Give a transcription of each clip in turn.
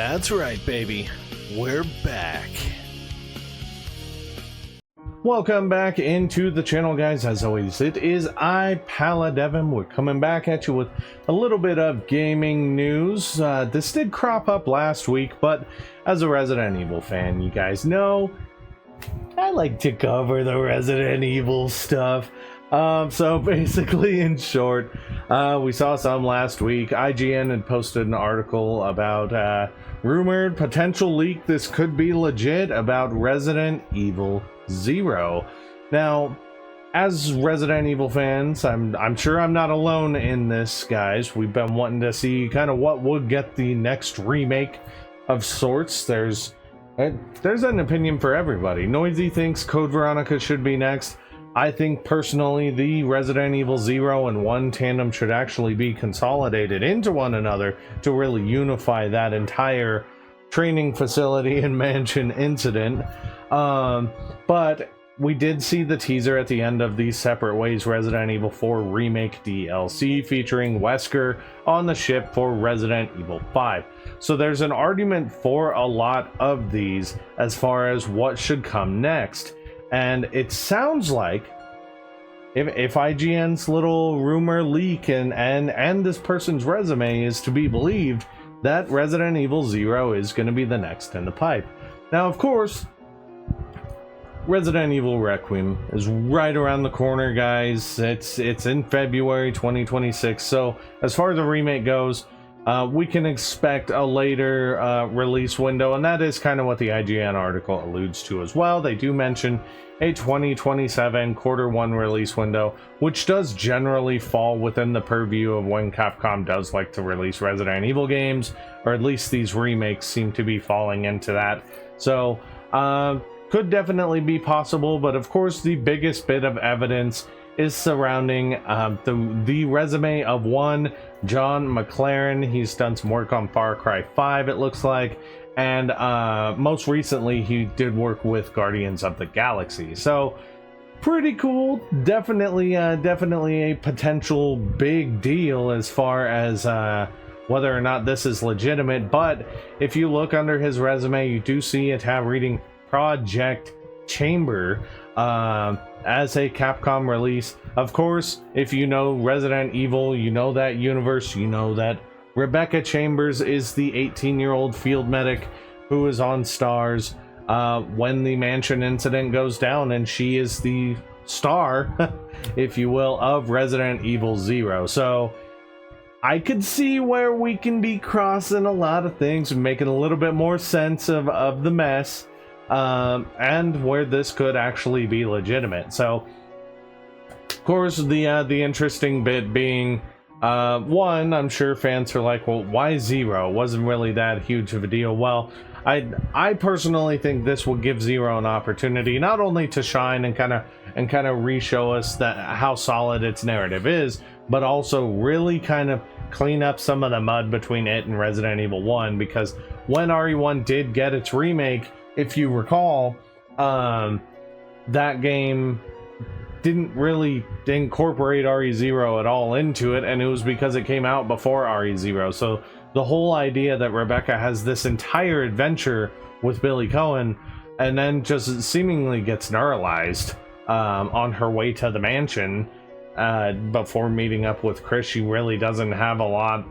That's right, baby. We're back. Welcome back into the channel, guys. As always, it is I, Paladevin. We're coming back at you with a little bit of gaming news. This did crop up last week, but as a Resident Evil fan, you guys know I like to cover the Resident Evil stuff. So basically, in short, we saw some last week. IGN had posted an article about rumored potential leak. This could be legit about Resident Evil Zero. Now, as Resident Evil fans, I'm sure I'm not alone in this, guys. We've been wanting to see kind of what would get the next remake of sorts. There's an opinion for everybody. Noisy thinks Code Veronica should be next. I think personally the Resident Evil 0 and 1 tandem should actually be consolidated into one another to really unify that entire training facility and mansion incident. But we did see the teaser at the end of the Separate Ways Resident Evil 4 Remake DLC featuring Wesker on the ship for Resident Evil 5. So there's an argument for a lot of these as far as what should come next. And it sounds like if IGN's little rumor leak and this person's resume is to be believed, that Resident Evil Zero is going to be the next in the pipe. Now, of course, Resident Evil Requiem is right around the corner, guys. It's in February 2026. So as far as the remake goes, we can expect a later release window, and that is kind of what the IGN article alludes to as well. They do mention a 2027 Q1 release window, which does generally fall within the purview of when Capcom does like to release Resident Evil games, or at least these remakes seem to be falling into that. So could definitely be possible, but of course the biggest bit of evidence is surrounding the resume of one John McLaren. He's done some work on Far Cry 5, it looks like, and most recently he did work with Guardians of the Galaxy. So pretty cool. Definitely a potential big deal as far as whether or not this is legitimate. But if you look under his resume, you do see it have reading Project Chamber as a Capcom release. Of course, if you know Resident Evil, you know that universe, you know that Rebecca Chambers is the 18-year-old field medic who is on Stars when the mansion incident goes down, and she is the star, if you will, of Resident Evil Zero. So I could see where we can be crossing a lot of things and making a little bit more sense of the mess. And where this could actually be legitimate. So, of course, the interesting bit being, one, I'm sure fans are like, well, why Zero? Wasn't really that huge of a deal. Well, I personally think this will give Zero an opportunity not only to shine and kind of re-show us that how solid its narrative is, but also really kind of clean up some of the mud between it and Resident Evil 1, because when RE1 did get its remake, if you recall, that game didn't really incorporate RE0 at all into it, and it was because it came out before RE0. So the whole idea that Rebecca has this entire adventure with Billy Cohen and then just seemingly gets neuralized on her way to the mansion before meeting up with Chris, she really doesn't have a lot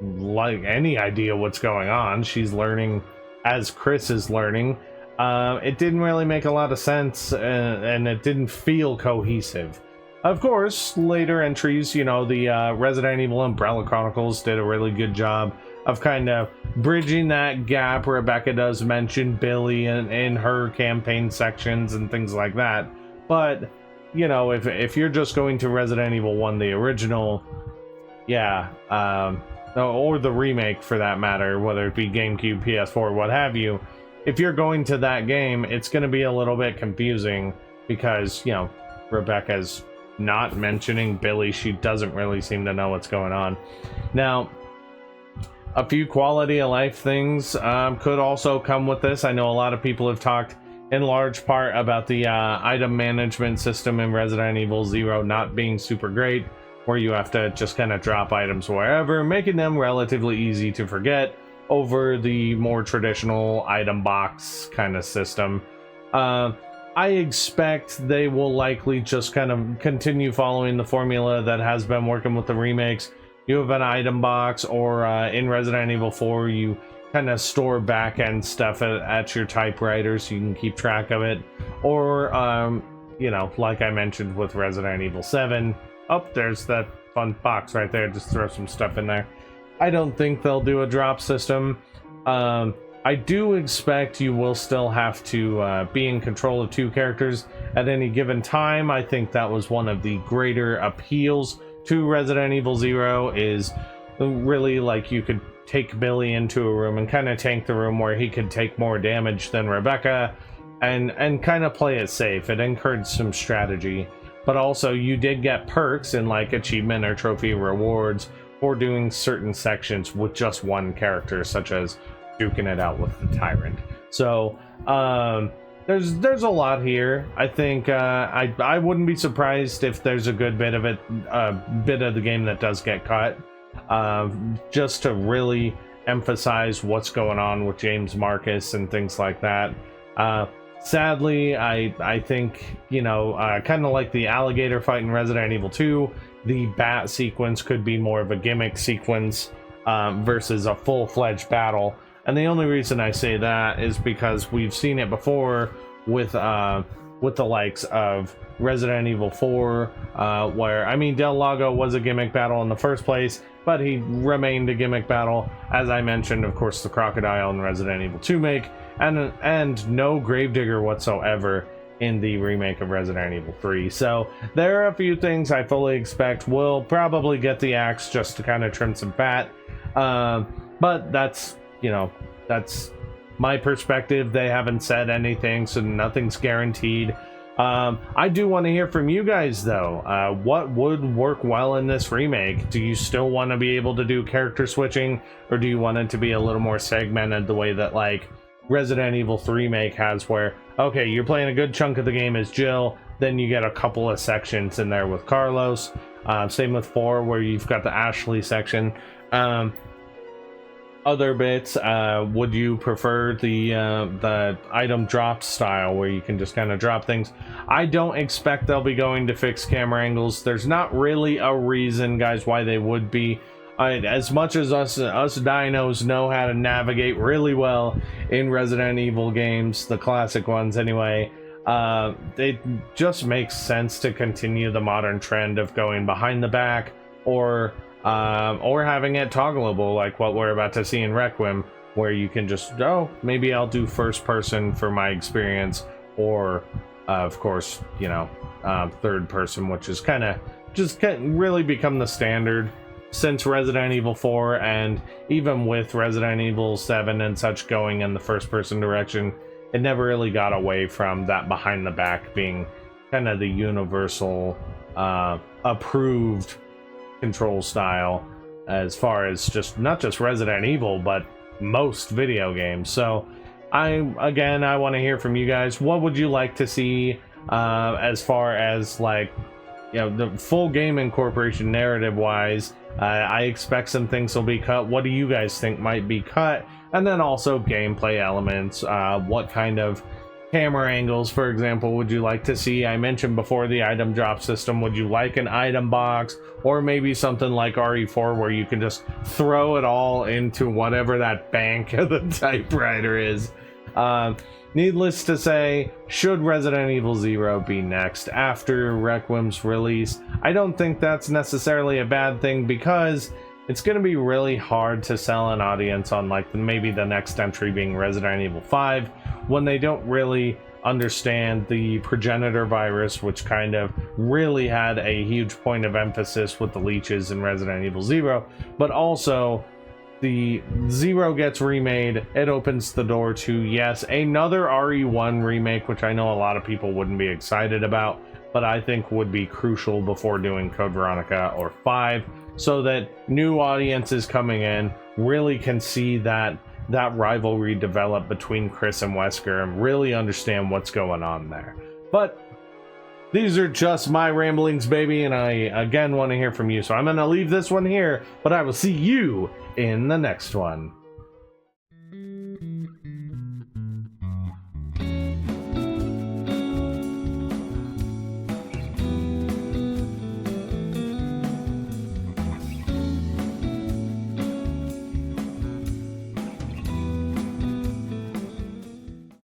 like any idea what's going on. She's learning as Chris is learning. It didn't really make a lot of sense, and it didn't feel cohesive. Of course, later entries, you know, the Resident Evil Umbrella Chronicles did a really good job of kind of bridging that gap. Rebecca does mention Billy in her campaign sections and things like that. But, you know, if you're just going to Resident Evil 1, the original, yeah, or the remake for that matter, whether it be GameCube, PS4, what have you, if you're going to that game, it's going to be a little bit confusing because, you know, Rebecca's not mentioning Billy. She doesn't really seem to know what's going on. Now, a few quality of life things could also come with this. I know a lot of people have talked in large part about the item management system in Resident Evil Zero not being super great, where you have to just kind of drop items wherever, making them relatively easy to forget. over the more traditional item box kind of system. I expect they will likely just kind of continue following the formula that has been working with the remakes. You have an item box, or in Resident Evil 4, you kind of store back-end stuff at your typewriter so you can keep track of it. Or, you know, like I mentioned with Resident Evil 7, oh, there's that fun box right there, just throw some stuff in there. I don't think they'll do a drop system. I do expect you will still have to be in control of 2 characters at any given time. I think that was one of the greater appeals to Resident Evil Zero, is really like you could take Billy into a room and kind of tank the room where he could take more damage than Rebecca, and kind of play it safe. It encouraged some strategy, but also you did get perks and like achievement or trophy rewards for doing certain sections with just one character, such as duking it out with the Tyrant. So there's a lot here. I think I wouldn't be surprised if there's a good bit of it, bit of the game that does get cut, just to really emphasize what's going on with James Marcus and things like that. Sadly, I think, you know, kind of like the alligator fight in Resident Evil 2, the bat sequence could be more of a gimmick sequence versus a full-fledged battle. And the only reason I say that is because we've seen it before with the likes of Resident Evil 4, where, I mean, Del Lago was a gimmick battle in the first place, but he remained a gimmick battle. As I mentioned, of course, the crocodile in Resident Evil 2 make, and no Gravedigger whatsoever in the remake of Resident Evil 3. So there are a few things I fully expect will probably get the axe just to kind of trim some fat, but that's, you know, that's my perspective. They haven't said anything, so nothing's guaranteed. I do want to hear from you guys, though. What would work well in this remake? Do you still want to be able to do character switching, or do you want it to be a little more segmented the way that, like, Resident Evil 3 Remake has, where, okay, you're playing a good chunk of the game as Jill, then you get a couple of sections in there with Carlos. Same with 4, where you've got the Ashley section. Other bits, would you prefer the item drop style where you can just kind of drop things? I don't expect they'll be going to fix camera angles. There's not really a reason, guys, why they would be. As much as us dinos know how to navigate really well in Resident Evil games, the classic ones anyway, it just makes sense to continue the modern trend of going behind the back, or having it toggleable, like what we're about to see in Requiem, where you can just, oh, maybe I'll do first person for my experience, or of course, you know, third person, which is kind of just really become the standard since Resident Evil 4, and even with Resident Evil 7 and such going in the first person direction, it never really got away from that behind the back being kind of the universal approved control style, as far as just not just Resident Evil but most video games. So I want to hear from you guys. What would you like to see as far as, like, you know, the full game incorporation narrative wise? I expect some things will be cut. What do you guys think might be cut? And then also gameplay elements. What kind of camera angles, for example, would you like to see? I mentioned before the item drop system. Would you like an item box, or maybe something like RE4 where you can just throw it all into whatever that bank of the typewriter is? Needless to say, should Resident Evil Zero be next after Requiem's release? I don't think that's necessarily a bad thing, because it's going to be really hard to sell an audience on, like, maybe the next entry being Resident Evil 5, when they don't really understand the progenitor virus, which kind of really had a huge point of emphasis with the leeches in Resident Evil Zero, but also the Zero gets remade. It opens the door to, yes, another RE1 remake, which I know a lot of people wouldn't be excited about, but I think would be crucial before doing Code Veronica or 5, so that new audiences coming in really can see that rivalry develop between Chris and Wesker and really understand what's going on there. But these are just my ramblings, baby, and I again want to hear from you. So I'm going to leave this one here, but I will see you in the next one.